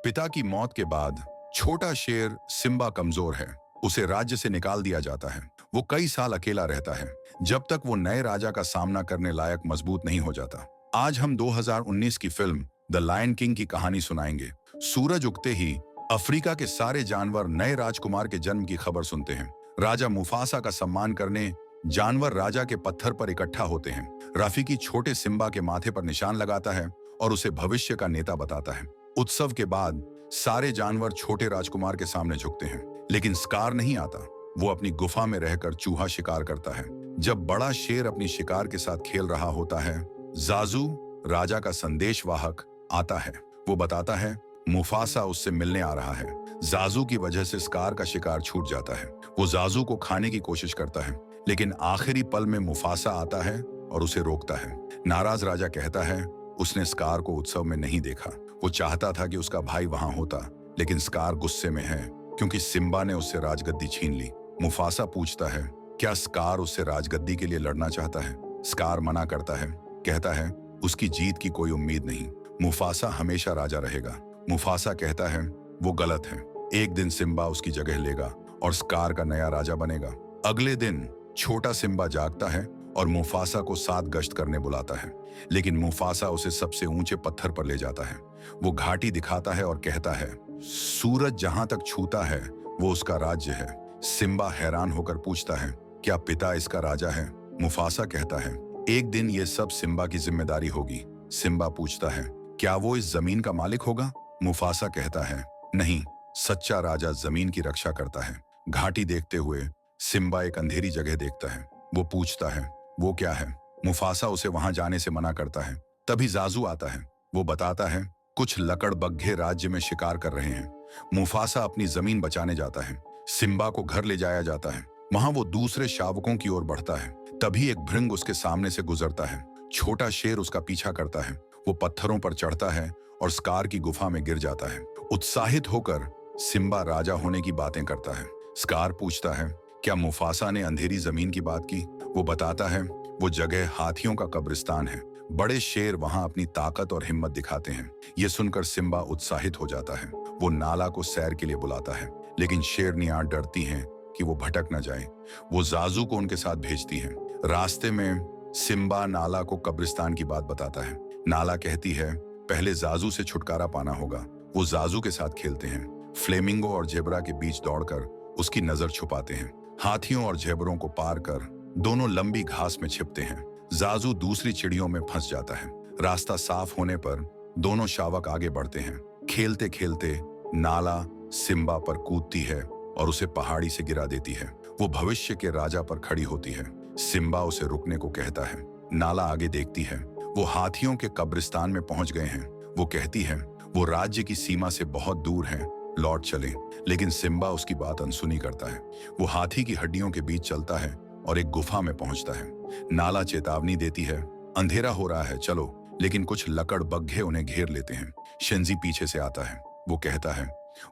पिता की मौत के बाद छोटा शेर सिम्बा कमजोर है। उसे राज्य से निकाल दिया जाता है। वो कई साल अकेला रहता है, जब तक वो नए राजा का सामना करने लायक मजबूत नहीं हो जाता। आज हम 2019 की फिल्म द लायन किंग की कहानी सुनाएंगे। सूरज उगते ही अफ्रीका के सारे जानवर नए राजकुमार के जन्म की खबर सुनते हैं। राजा मुफासा का सम्मान करने जानवर राजा के पत्थर पर इकट्ठा होते हैं। राफीकी छोटे सिम्बा के माथे पर निशान लगाता है और उसे भविष्य का नेता बताता है। उत्सव के बाद सारे जानवर छोटे राजकुमार के सामने झुकते हैं, लेकिन स्कार नहीं आता। वो अपनी गुफा में रहकर चूहा शिकार करता है। जब बड़ा शेर अपनी शिकार के साथ खेल रहा होता है, जाजू राजा का संदेशवाहक आता है। वो बताता है मुफासा उससे मिलने आ रहा है। जाजू की वजह से स्कार का शिकार छूट जाता है। वो जाजू को खाने की कोशिश करता है, लेकिन आखिरी पल में मुफासा आता है और उसे रोकता है। नाराज राजा कहता है उसने स्कार को उत्सव में नहीं देखा। वो चाहता था कि उसका भाई वहां होता, लेकिन स्कार गुस्से में है क्योंकि सिम्बा ने उससे राजगद्दी छीन ली। मुफासा पूछता है क्या स्कार उससे राजगद्दी के लिए लड़ना चाहता है। स्कार मना करता है, कहता है उसकी जीत की कोई उम्मीद नहीं। मुफासा हमेशा राजा रहेगा। मुफासा कहता है वो गलत है। एक दिन सिम्बा उसकी जगह लेगा और स्कार का नया राजा बनेगा। अगले दिन छोटा सिम्बा जागता है और मुफासा को 7 गश्त करने बुलाता है, लेकिन मुफासा उसे सबसे ऊंचे पत्थर पर ले जाता है। वो घाटी दिखाता है और कहता है सूरज जहां तक छूता है वो उसका राज्य है। सिम्बा हैरान होकर पूछता है क्या पिता इसका राजा है। मुफासा कहता है एक दिन ये सब सिम्बा की जिम्मेदारी होगी। सिम्बा पूछता है क्या वो इस जमीन का मालिक होगा। मुफासा कहता है नहीं, सच्चा राजा जमीन की रक्षा करता है। घाटी देखते हुए सिम्बा एक अंधेरी जगह देखता है। वो पूछता है वो क्या है। मुफासा उसे वहां जाने से मना करता है। तभी जाजू आता है। वो बताता है कुछ लकड़बग्घे राज्य में शिकार कर रहे हैं। मुफासा अपनी जमीन बचाने जाता है। सिम्बा को घर ले जाया जाता है। वहां वो दूसरे शावकों की ओर बढ़ता है। तभी एक भृंग उसके सामने से गुजरता है। छोटा शेर उसका पीछा करता है। वो पत्थरों पर चढ़ता है और स्कार की गुफा में गिर जाता है। उत्साहित होकर सिम्बा राजा होने की बातें करता है। स्कार पूछता है क्या मुफासा ने अंधेरी जमीन की बात की। वो बताता है वो जगह हाथियों का कब्रिस्तान है। बड़े शेर वहां अपनी ताकत और हिम्मत दिखाते हैं। ये सुनकर सिम्बा उत्साहित हो जाता है। वो नाला को सैर के लिए बुलाता है, लेकिन शेरनियां डरती हैं कि वो भटक न जाए। वो जाजू को उनके साथ भेजती हैं। रास्ते में सिम्बा नाला को कब्रिस्तान की बात बताता है। नाला कहती है पहले जाजू से छुटकारा पाना होगा। वो जाजू के साथ खेलते हैं। फ्लेमिंगो और जेबरा के बीच दौड़कर उसकी नजर छुपाते हैं। हाथियों और जेबरों को पार कर दोनों लंबी घास में छिपते हैं। जाजू दूसरी चिड़ियों में फंस जाता है। रास्ता साफ होने पर दोनों शावक आगे बढ़ते हैं। खेलते खेलते नाला सिम्बा पर कूदती है और उसे पहाड़ी से गिरा देती है। वो भविष्य के राजा पर खड़ी होती है। सिम्बा उसे रुकने को कहता है। नाला आगे देखती है। वो हाथियों के कब्रिस्तान में पहुंच गए हैं। वो कहती है वो राज्य की सीमा से बहुत दूर हैं, लौट चले। लेकिन सिम्बा उसकी बात अनसुनी करता है। वो हाथी की हड्डियों के बीच चलता है और एक गुफा में पहुंचता है। नाला चेतावनी देती है अंधेरा हो रहा है, चलो। लेकिन कुछ लकड़बग्घे उन्हें घेर लेते हैं। शेंजी पीछे से आता है। वो कहता है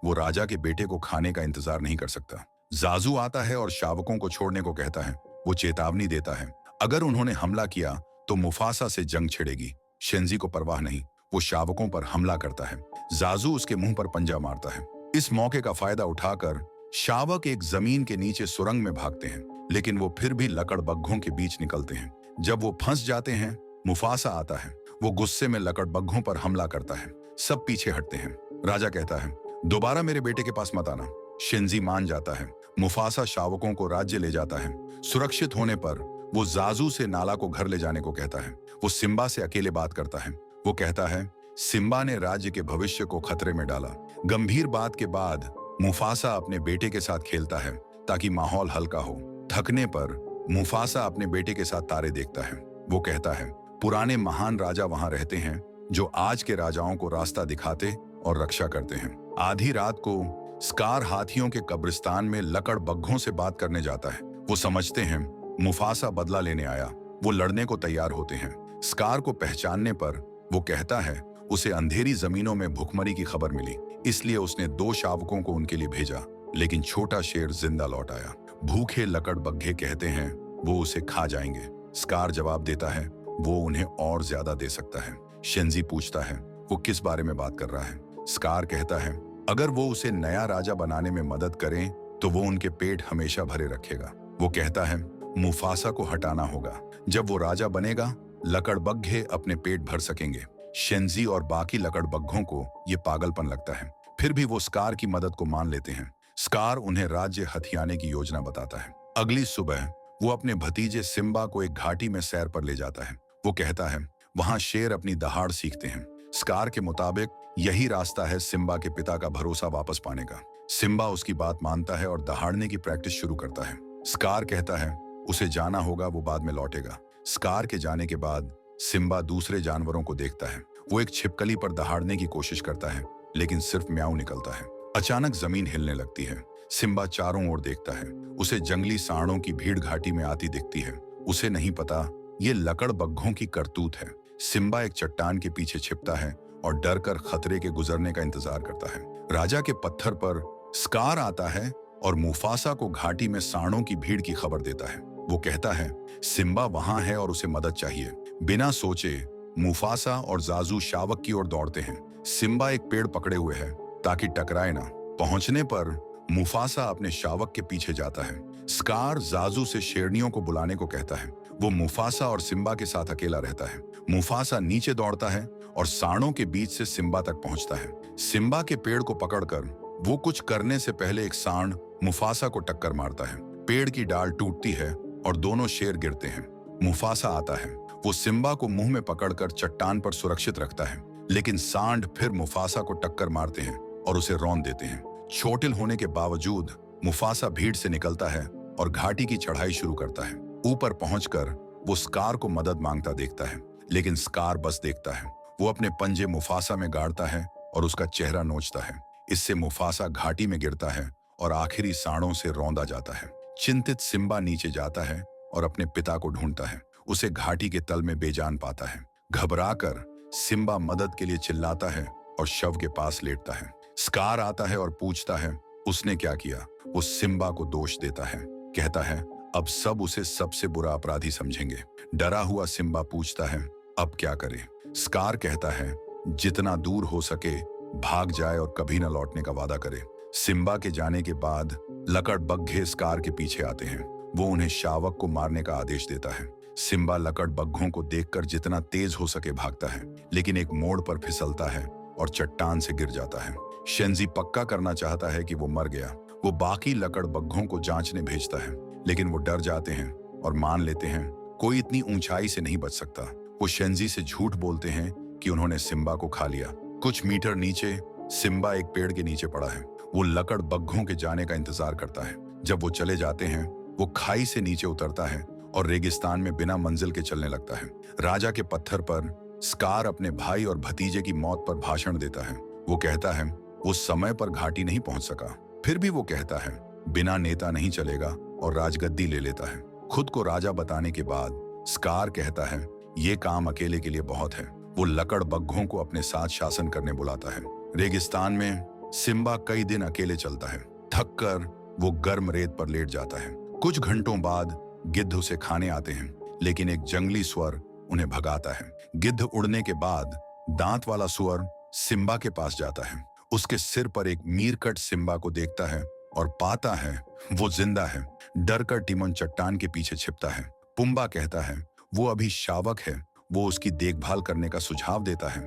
वो राजा के बेटे को खाने का इंतजार नहीं कर सकता। जाजू आता है और शावकों को छोड़ने को कहता है। वो चेतावनी देता है अगर उन्होंने हमला किया तो मुफासा से जंग छिड़ेगी। शेंजी को परवाह नहीं, वो शावकों पर हमला करता है। जाजू उसके मुंह पर पंजा मारता है। इस मौके का फायदा उठाकर शावक एक जमीन के नीचे सुरंग में भागते हैं, लेकिन वो फिर भी लकड़बग्घों के बीच निकलते हैं। जब वो फंस जाते हैं, मुफासा आता है। वो गुस्से में लकड़बग्घों पर हमला करता है। सब पीछे हटते हैं। राजा कहता है दोबारा मेरे बेटे के पास मत आना। शेंजी मान जाता है। मुफासा शावकों को राज्य ले जाता है। सुरक्षित होने पर वो जाजू से नाला को घर ले जाने को कहता है। वो सिम्बा से अकेले बात करता है। वो कहता है सिम्बा ने राज्य के भविष्य को खतरे में डाला। गंभीर बात के बाद मुफासा अपने बेटे के साथ खेलता है ताकि माहौल हल्का हो। थकने पर मुफासा अपने बेटे के साथ तारे देखता है। वो कहता है पुराने महान राजा वहां रहते हैं जो आज के राजाओं को रास्ता दिखाते और रक्षा करते हैं। आधी रात को स्कार हाथियों के कब्रिस्तान में लकड़बग्घों से बात करने जाता है। वो समझते हैं मुफासा बदला लेने आया। वो लड़ने को तैयार होते हैं। स्कार को पहचानने पर वो कहता है उसे अंधेरी जमीनों में भुखमरी की खबर मिली, इसलिए उसने 2 शावकों को उनके लिए भेजा, लेकिन छोटा शेर जिंदा लौट आया। भूखे लकड़बग्घे कहते हैं वो उसे खा जाएंगे। स्कार जवाब देता है वो उन्हें और ज्यादा दे सकता है। शेंजी पूछता है वो किस बारे में बात कर रहा है। स्कार कहता है अगर वो उसे नया राजा बनाने में मदद करें तो वो उनके पेट हमेशा भरे रखेगा। वो कहता है मुफासा को हटाना होगा। जब वो राजा बनेगा लकड़बग्घे अपने पेट भर सकेंगे। शेंजी और बाकी लकड़बग्घों को ये पागलपन लगता है, फिर भी वो स्कार की मदद को मान लेते हैं। स्कार उन्हें राज्य हथियाने की योजना बताता है। अगली सुबह वो अपने भतीजे सिम्बा को एक घाटी में सैर पर ले जाता है। वो कहता है वहां शेर अपनी दहाड़ सीखते हैं। स्कार के मुताबिक यही रास्ता है सिम्बा के पिता का भरोसा वापस पाने का। सिम्बा उसकी बात मानता है और दहाड़ने की प्रैक्टिस शुरू करता है। स्कार कहता है उसे जाना होगा, वो बाद में लौटेगा। स्कार के जाने के बाद सिम्बा दूसरे जानवरों को देखता है। वो एक छिपकली पर दहाड़ने की कोशिश करता है लेकिन सिर्फ म्याऊ निकलता है। अचानक जमीन हिलने लगती है। सिम्बा चारों ओर देखता है। उसे जंगली सांडों की भीड़ घाटी में आती दिखती है। उसे नहीं पता ये लकड़बग्घों की करतूत है। सिम्बा एक चट्टान के पीछे छिपता है और डर कर खतरे के गुजरने का इंतजार करता है। राजा के पत्थर पर स्कार आता है और मुफासा को घाटी में सांडों की भीड़ की खबर देता है। वो कहता है सिम्बा वहां है और उसे मदद चाहिए। बिना सोचे मुफासा और जाजू शावक की ओर दौड़ते हैं। सिम्बा एक पेड़ पकड़े हुए है ताकि टकराए ना। पहुंचने पर मुफासा अपने शावक के पीछे जाता है। स्कार जाजू से शेरनियों को बुलाने को कहता है। वो मुफासा और सिम्बा के साथ अकेला रहता है। मुफासा नीचे दौड़ता है और सांडों के बीच से सिम्बा तक पहुंचता है। सिम्बा के पेड़ को पकड़कर वो कुछ करने से पहले एक सांड मुफासा को टक्कर मारता है। पेड़ की डाल टूटती है और दोनों शेर गिरते हैं। मुफासा आता है। वो सिम्बा को मुंह में पकड़कर चट्टान पर सुरक्षित रखता है, लेकिन सांड फिर मुफासा को टक्कर मारते हैं और उसे रौंद देते हैं। चोटिल होने के बावजूद मुफासा भीड़ से निकलता है और घाटी की चढ़ाई शुरू करता है। ऊपर पहुंचकर वो स्कार को मदद मांगता देखता है, लेकिन स्कार बस देखता है। वो अपने पंजे मुफासा में गाड़ता है और उसका चेहरा नोचता है। इससे मुफासा घाटी में गिरता है और आखिरी सांडों से रौंदा जाता है। चिंतित सिम्बा नीचे जाता है और अपने पिता को ढूंढता है। उसे घाटी के तल में बेजान पाता है। घबराकर सिम्बा मदद के लिए चिल्लाता है और शव के पास लेटता है। स्कार आता है और पूछता है उसने क्या किया। वो सिम्बा को दोष देता है, कहता है अब सब उसे सबसे बुरा अपराधी समझेंगे। डरा हुआ सिम्बा पूछता है अब क्या करे। स्कार कहता है जितना दूर हो सके भाग जाए और कभी न लौटने का वादा करे। सिम्बा के जाने के बाद लकड़बग्घे स्कार के पीछे आते हैं। वो उन्हें शावक को मारने का आदेश देता है। सिम्बा लकड़बग्घों को देखकर जितना तेज हो सके भागता है, लेकिन एक मोड़ पर फिसलता है और चट्टान से गिर जाता है। शेंजी पक्का करना चाहता है कि वो मर गया। वो बाकी लकड़बग्घों को जांचने भेजता है, लेकिन वो डर जाते हैं और मान लेते हैं कोई इतनी ऊंचाई से नहीं बच सकता। वो शेंजी से झूठ बोलते हैं कि उन्होंने सिम्बा को खा लिया। कुछ मीटर नीचे सिम्बा एक पेड़ के नीचे पड़ा है। वो लकड़बग्घों के जाने का इंतजार करता है। जब वो चले जाते हैं वो खाई से नीचे उतरता है और रेगिस्तान में बिना मंजिल के चलने लगता है। राजा के पत्थर पर स्कार अपने भाई और भतीजे की मौत पर भाषण देता है। वो कहता है वो समय पर घाटी नहीं पहुंच सका, फिर भी वो कहता है बिना नेता नहीं चलेगा और राजगद्दी ले लेता है। खुद को राजा बताने के बाद स्कार कहता है ये काम अकेले के लिए बहुत है। वो लकड़बग्घों को अपने साथ शासन करने बुलाता है। रेगिस्तान में सिम्बा कई दिन अकेले चलता है। थक कर वो गर्म रेत पर लेट जाता है। कुछ घंटों बाद गिद्ध उसे खाने आते हैं, लेकिन एक जंगली सुअर उन्हें भगाता है। गिद्ध उड़ने के बाद दांत वाला सुअर सिम्बा के पास जाता है। उसके सिर पर एक मीरकट सिम्बा को देखता है और पाता है वो जिंदा है। डर कर टिमोन चट्टान के पीछे छिपता है। पुम्बा कहता है वो अभी शावक है। वो उसकी देखभाल करने का सुझाव देता है।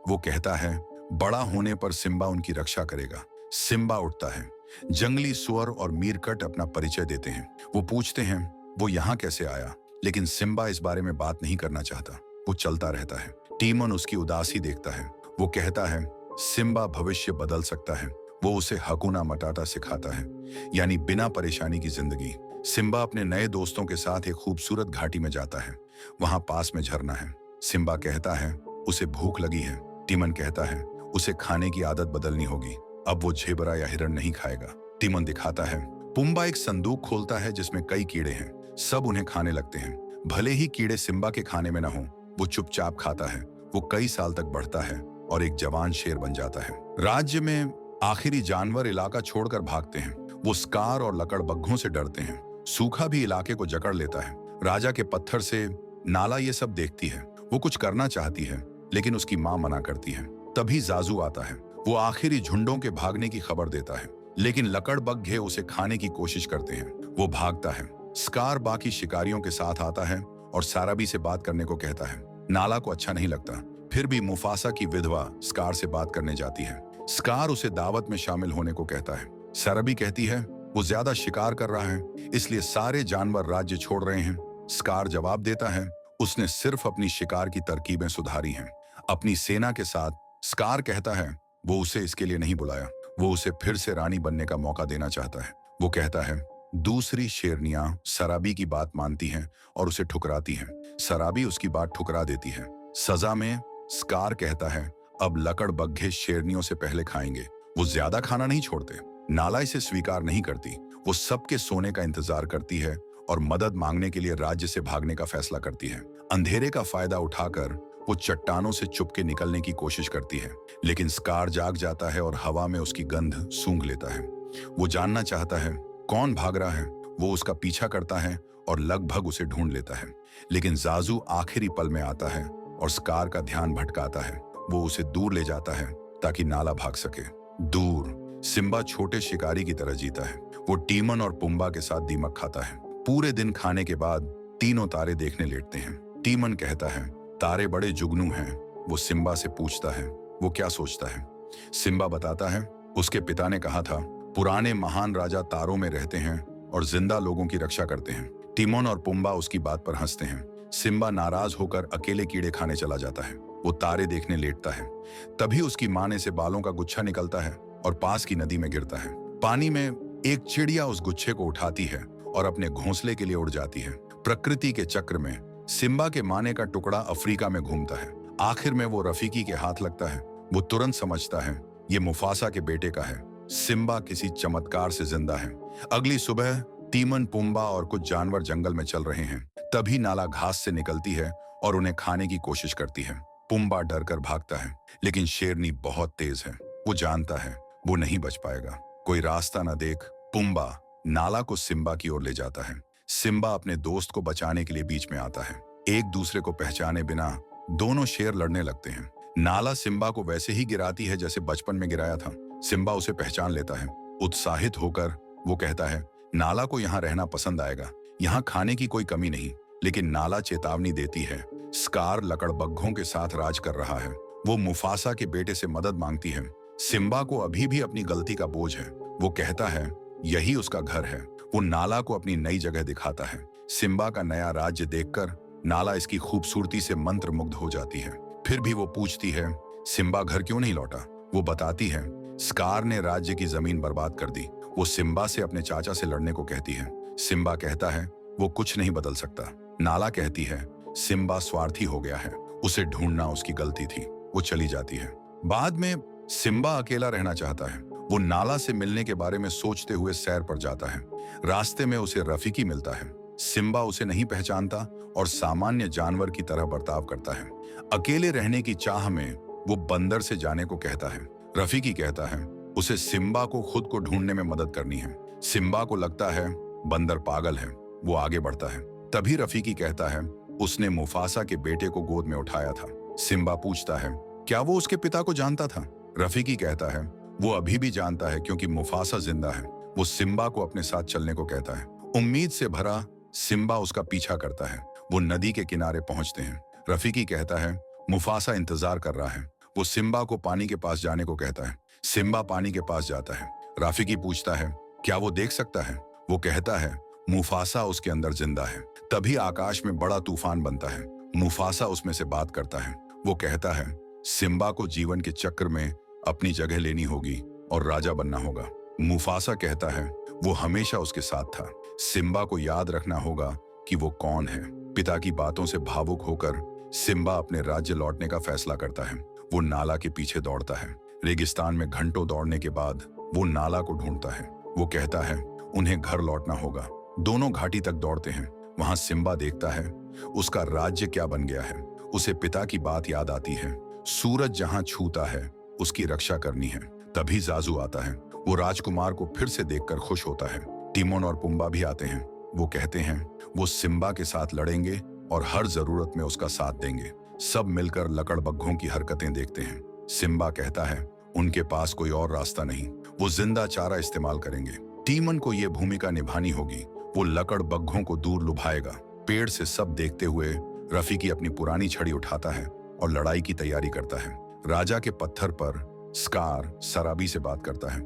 वो कहता है बड़ा होने पर सिम्बा उनकी रक्षा करेगा। सिम्बा उठता है। जंगली सुअर और मीरकट अपना परिचय देते हैं। वो पूछते हैं वो यहाँ कैसे आया, लेकिन सिम्बा इस बारे में बात नहीं करना चाहता। वो चलता रहता है। टीमन उसकी उदासी देखता है। वो कहता है सिम्बा भविष्य बदल सकता है। वो उसे हकुना मटाटा सिखाता है, यानी बिना परेशानी की जिंदगी। सिम्बा अपने नए दोस्तों के साथ एक खूबसूरत घाटी में जाता है। वहां पास में झरना है। सिम्बा कहता है उसे भूख लगी है। टीमन कहता है उसे खाने की आदत बदलनी होगी। अब वो झेबरा या हिरण नहीं खाएगा। टीमन दिखाता है। पुम्बा एक संदूक खोलता है जिसमें कई कीड़े हैं। सब उन्हें खाने लगते हैं। भले ही कीड़े सिम्बा के खाने में न हो, वो चुपचाप खाता है। वो कई साल तक बढ़ता है और एक जवान शेर बन जाता है। राज्य में आखिरी जानवर इलाका छोड़कर भागते हैं। वो स्कार और लकड़बग्घों से डरते हैं। सूखा भी इलाके को जकड़ लेता है। राजा के पत्थर से नाला ये सब देखती है। वो कुछ करना चाहती है, लेकिन उसकी माँ मना करती है। तभी जाजू आता है। वो आखिरी झुंडों के भागने की खबर देता है, लेकिन लकड़बग्घे उसे खाने की कोशिश करते हैं। वो भागता है। स्कार बाकी शिकारियों के साथ आता है और साराबी से बात करने को कहता है। नाला को अच्छा नहीं लगता, फिर भी मुफासा की विधवा स्कार से बात करने जाती है। स्कार उसे दावत में शामिल होने को कहता है। साराबी कहती है वो ज्यादा शिकार कर रहा है, इसलिए सारे जानवर राज्य छोड़ रहे हैं। स्कार जवाब देता है उसने सिर्फ अपनी शिकार की तरकीबें सुधारी हैं। अपनी सेना के साथ स्कार कहता है वो उसे इसके लिए नहीं बुलाया, वो उसे फिर से रानी बनने का मौका देना चाहता है। वो कहता है दूसरी शेरनियां सराबी की बात मानती हैं और उसे ठुकराती हैं। सराबी उसकी बात ठुकरा देती है। सजा में स्कार कहता है अब लकड़बग्घे शेरनियों से पहले खाएंगे। वो ज्यादा खाना नहीं छोड़ते। नाला इसे स्वीकार नहीं करती। वो सबके सोने का इंतजार करती है और मदद मांगने के लिए राज्य से भागने का फैसला करती है। अंधेरे का फायदा उठाकर वो चट्टानों से चुपके निकलने की कोशिश करती है, लेकिन स्कार जाग जाता है और हवा में उसकी गंध सूंघ लेता है। वो जानना चाहता है कौन भाग रहा है। वो उसका पीछा करता है और लगभग उसे ढूंढ लेता है, लेकिन जाजू आखिरी पल में आता है और स्कार का ध्यान भटकाता है। वो उसे दूर ले जाता है ताकि नाला भाग सके। दूर सिम्बा छोटे शिकारी की तरह जीता है। वो टीमन और पुम्बा के साथ दीमक खाता है। पूरे दिन खाने के बाद तीनों तारे देखने लेटते हैं। टीमन कहता है तारे बड़े जुगनू हैं। वो सिम्बा से पूछता है वो क्या सोचता है। सिम्बा बताता है उसके पिता ने कहा था पुराने महान राजा तारों में रहते हैं और जिंदा लोगों की रक्षा करते हैं। टीमन और पुम्बा उसकी बात पर हंसते हैं। सिम्बा नाराज होकर अकेले कीड़े खाने चला जाता है। वो तारे देखने लेटता है। तभी उसकी माँ ने से बालों का गुच्छा निकलता है और पास की नदी में गिरता है। पानी में एक चिड़िया उस गुच्छे को उठाती है और अपने घोंसले के लिए उड़ जाती है। प्रकृति के चक्र में सिम्बा के माने का टुकड़ा अफ्रीका में घूमता है। आखिर में वो रफीकी के हाथ लगता है। वो तुरंत समझता है ये मुफासा के बेटे का है। सिम्बा किसी चमत्कार से जिंदा है। अगली सुबह टीमन, पुम्बा और कुछ जानवर जंगल में चल रहे हैं। तभी नाला घास से निकलती है और उन्हें खाने की कोशिश करती है। पुम्बा डरकर भागता है, लेकिन शेरनी बहुत तेज है। वो जानता है वो नहीं बच पाएगा। कोई रास्ता न देख पुम्बा नाला को सिम्बा की ओर ले जाता है। सिम्बा अपने दोस्त को बचाने के लिए बीच में आता है। एक दूसरे को पहचाने बिना दोनों शेर लड़ने लगते हैं। नाला सिम्बा को वैसे ही गिराती है जैसे बचपन में गिराया था। सिम्बा उसे पहचान लेता है। उत्साहित होकर वो कहता है नाला को यहाँ रहना पसंद आएगा। यहाँ खाने की कोई कमी नहीं। लेकिन नाला चेतावनी देती है स्कार लकड़बग्घों के साथ राज कर रहा है। वो मुफासा के बेटे से मदद मांगती है। सिम्बा को अभी भी अपनी गलती का बोझ है। वो कहता है यही उसका घर है। वो नाला को अपनी नई जगह दिखाता है। सिम्बा का नया राज्य देखकर नाला इसकी खूबसूरती से मंत्रमुग्ध हो जाती है। फिर भी वो पूछती है सिम्बा घर क्यों नहीं लौटा। वो बताती है स्कार ने राज्य की जमीन बर्बाद कर दी। वो सिम्बा से अपने चाचा से लड़ने को कहती है। सिम्बा कहता है वो कुछ नहीं बदल सकता। नाला कहती है सिम्बा स्वार्थी हो गया है, उसे ढूंढना उसकी गलती थी। वो चली जाती है। बाद में सिम्बा अकेला रहना चाहता है। वो नाला से मिलने के बारे में सोचते हुए सैर पर जाता है। रास्ते में उसे रफीकी मिलता है। सिम्बा उसे नहीं पहचानता और सामान्य जानवर की तरह बर्ताव करता है। अकेले रहने की चाह में वो बंदर से जाने को कहता है। रफीकी कहता है उसे सिम्बा को खुद को ढूंढने में मदद करनी है। सिम्बा को लगता है बंदर पागल है। वो आगे बढ़ता है। तभी रफीकी कहता है उसने मुफासा के बेटे को गोद में उठाया था। सिम्बा पूछता है क्या वो उसके पिता को जानता था। रफीकी कहता है वो अभी भी जानता है क्योंकि मुफासा जिंदा है। वो सिम्बा को अपने साथ चलने को कहता है। उम्मीद से भरा सिम्बा उसका पीछा करता है। वो नदी के किनारे पहुंचते हैं। रफीकी कहता है मुफासा इंतजार कर रहा है। वो सिम्बा को पानी के पास जाने को कहता है। सिम्बा पानी के पास जाता है। रफीकी पूछता है क्या वो देख सकता है। वो कहता है मुफासा उसके अंदर जिंदा है। तभी आकाश में बड़ा तूफान बनता है। मुफासा उसमें से बात करता है। वो कहता है सिम्बा को जीवन के चक्र में अपनी जगह लेनी होगी और राजा बनना होगा। मुफासा कहता है वो हमेशा उसके साथ था। सिम्बा को याद रखना होगा कि वो कौन है। पिता की बातों से भावुक होकर सिम्बा अपने राज्य लौटने का फैसला करता है। वो नाला के पीछे दौड़ता है। रेगिस्तान में घंटों दौड़ने के बाद वो नाला को ढूंढता है। वो कहता है उन्हें घर लौटना होगा। दोनों घाटी तक दौड़ते हैं। वहां सिम्बा देखता है उसका राज्य क्या बन गया है। उसे पिता की बात याद आती है। सूरज जहां छूता है उसकी रक्षा करनी है। तभी जाजू आता है। वो राजकुमार को फिर से देखकर खुश होता है। टीमोन और पुम्बा भी आते हैं। वो कहते हैं वो सिम्बा के साथ लड़ेंगे और हर जरूरत में उसका साथ देंगे। सब मिलकर लकड़बग्घों की हरकतें देखते हैं। सिम्बा कहता है उनके पास कोई और रास्ता नहीं, वो जिंदा चारा इस्तेमाल करेंगे। टीमन को ये भूमिका निभानी होगी। वो लकड़ बग्घों को दूर लुभाएगा। पेड़ से सब देखते हुए रफीकी अपनी पुरानी छड़ी उठाता है और लड़ाई की तैयारी करता है। राजा के पत्थर पर स्कार सराबी से बात करता है।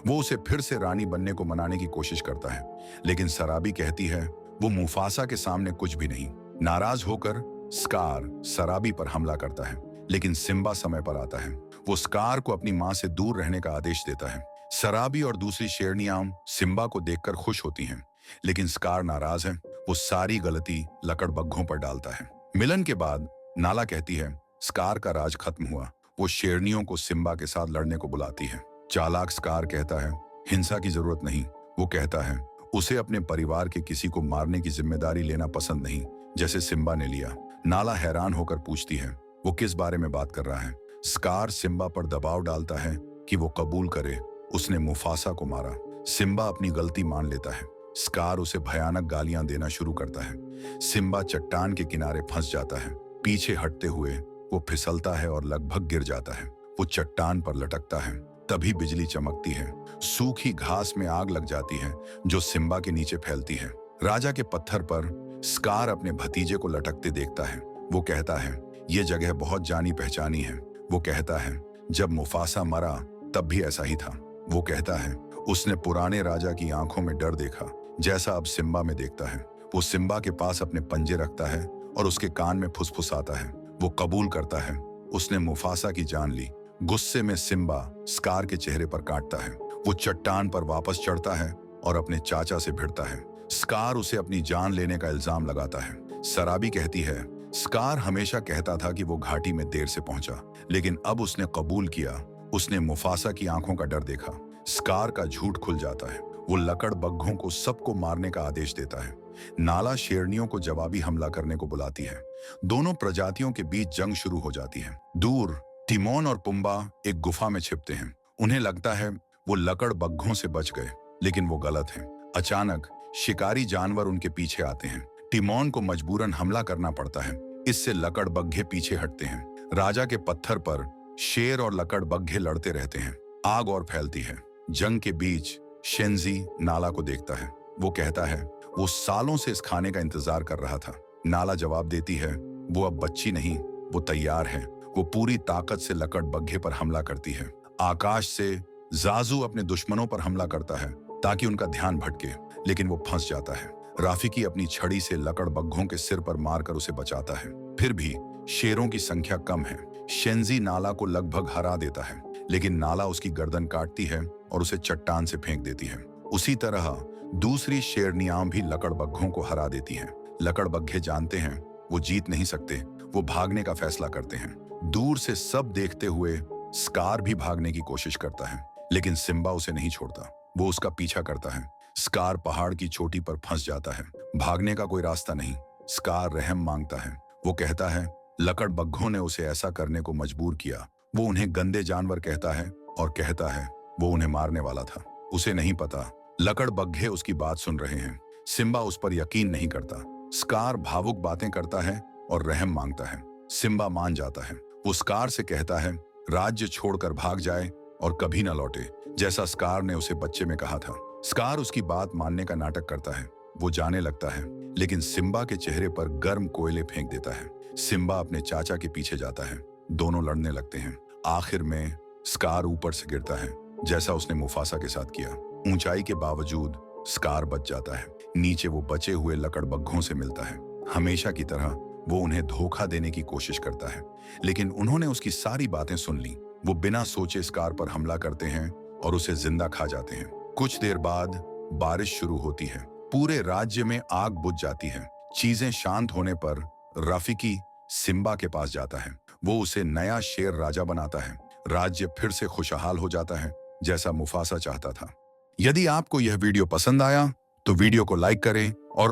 वो उसे फिर से रानी बनने को मनाने की कोशिश करता है, लेकिन सराबी कहती है वो मुफासा के सामने कुछ भी नहीं। नाराज होकर स्कार सराबी पर हमला करता है, लेकिन सिम्बा समय पर आता है। वो स्कार को अपनी मां से दूर रहने का आदेश देता है। सराबी और दूसरी शेरनियां सिम्बा को देखकर खुश होती हैं, लेकिन स्कार नाराज है। वो सारी गलती लकड़ बग्घों पर डालता है। मिलन के बाद नाला कहती है स्कार का राज खत्म हुआ। वो शेरनियों को सिम्बा के साथ लड़ने को बुलाती है। चालाक स्कार कहता है हिंसा की जरूरत नहीं। वो कहता है उसे अपने परिवार के किसी को मारने की जिम्मेदारी लेना पसंद नहीं, जैसे सिम्बा ने लिया। नाला हैरान होकर पूछती है वो किस बारे में बात कर रहा है। स्कार सिम्बा पर दबाव डालता है कि वो कबूल करे उसने मुफासा को मारा। सिम्बा अपनी गलती मान लेता है। स्कार उसे भयानक गालियां देना शुरू करता है। सिम्बा चट्टान के किनारे फंस जाता है। पीछे हटते हुए वो फिसलता है और लगभग गिर जाता है। वो चट्टान पर लटकता है। तभी बिजली चमकती है। सूखी घास में आग लग जाती है जो सिम्बा के नीचे फैलती है। राजा के पत्थर पर स्कार अपने भतीजे को लटकते देखता है। वो कहता है ये जगह बहुत जानी पहचानी है। वो कहता है जब मुफासा मरा तब भी ऐसा ही था। वो कहता है उसने पुराने राजा की आंखों में डर देखा, जैसा अब सिम्बा में देखता है। वो सिम्बा के पास अपने पंजे रखता है और उसके कान में फुसफुसाता है। वो कबूल करता है उसने मुफासा की जान ली। गुस्से में सिम्बा स्कार के चेहरे पर काटता है। वो चट्टान पर वापस चढ़ता है और अपने चाचा से भिड़ता है। स्कार उसे अपनी जान लेने का इल्जाम लगाता है। सराबी कहती है स्कार हमेशा कहता था कि वो घाटी में देर से पहुंचा, लेकिन अब उसने कबूल किया। उसने मुफासा की आंखों का डर देखा। स्कार का झूठ खुल जाता है। वो लकड़ बग्घों को सबको मारने का आदेश देता है। नाला शेरनियों को जवाबी हमला करने को बुलाती है। दोनों प्रजातियों के बीच जंग शुरू हो जाती है। दूर टिमोन और पुम्बा एक गुफा में छिपते हैं। उन्हें लगता है वो लकड़ बग्घों से बच गए, लेकिन वो गलत है। अचानक शिकारी जानवर उनके पीछे आते हैं। टिमोन को मजबूरन हमला करना पड़ता है। इससे लकड़ बग्घे पीछे हटते हैं। राजा के पत्थर पर शेर और लकड़ बग्घे लड़ते रहते हैं। आग और फैलती है। जंग के बीच शेंजी नाला को देखता है। वो कहता है वो सालों से इस खाने का इंतजार कर रहा था। नाला जवाब देती है वो अब बच्ची नहीं, वो तैयार है। वो पूरी ताकत से लकड़ बग्घे पर हमला करती है। आकाश से जाजू अपने दुश्मनों पर हमला करता है ताकि उनका ध्यान भटके, लेकिन वो फंस जाता है। राफिकी अपनी छड़ी से लकड़ बग्घों के सिर पर मारकर उसे बचाता है। फिर भी शेरों की संख्या कम है। शेंजी नाला को लगभग हरा देता है, लेकिन नाला उसकी गर्दन काटती है और उसे चट्टान से फेंक देती है। उसी तरह दूसरी शेरनियां भी लकड़ बग्घों को हरा देती हैं। लकड़ बग्घे जानते हैं वो जीत नहीं सकते। वो भागने का फैसला करते हैं। दूर से सब देखते हुए स्कार भी भागने की कोशिश करता है, लेकिन सिम्बा उसे नहीं छोड़ता। वो उसका पीछा करता है। स्कार पहाड़ की चोटी पर फंस जाता है। भागने का कोई रास्ता नहीं। स्कार रहम मांगता है। वो कहता है लकड़ बग्घों ने उसे ऐसा करने को मजबूर किया। वो उन्हें गंदे जानवर कहता है और कहता है वो उन्हें मारने वाला था। उसे नहीं पता लकड़ बग्घे उसकी बात सुन रहे हैं। सिम्बा उस पर यकीन नहीं करता। स्कार भावुक बातें करता है और रहम मांगता है। सिम्बा मान जाता है। वो स्कार से कहता है राज्य छोड़कर भाग जाए और कभी न लौटे, जैसा स्कार ने उसे बच्चे में कहा था। स्कार उसकी बात मानने का नाटक करता है। वो जाने लगता है, लेकिन सिम्बा के चेहरे पर गर्म कोयले फेंक देता है। सिम्बा अपने चाचा के पीछे जाता है। दोनों लड़ने लगते हैं। आखिर में स्कार ऊपर से गिरता है, जैसा उसने मुफासा के साथ किया। ऊंचाई के बावजूद स्कार बच जाता है। नीचे वो बचे हुए लकड़ बग्घों से मिलता है। हमेशा की तरह वो उन्हें धोखा देने की कोशिश करता है, लेकिन उन्होंने उसकी सारी बातें सुन ली। वो बिना सोचे स्कार पर हमला करते हैं और उसे जिंदा खा जाते हैं। कुछ देर बाद बारिश शुरू होती है। पूरे राज्य में आग बुझ जाती है। चीजें शांत होने पर राफिकी सिम्बा के पास जाता है। वो उसे नया शेर राजा बनाता है। राज्य फिर से खुशहाल हो जाता है, जैसा मुफासा चाहता था। यदि आपको यह वीडियो पसंद आया तो वीडियो को लाइक करें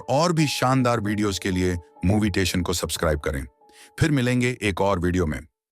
और भी शानदार वीडियोस के लिए मूवीटेशन को सब्सक्राइब करें। फिर मिलेंगे एक और वीडियो में।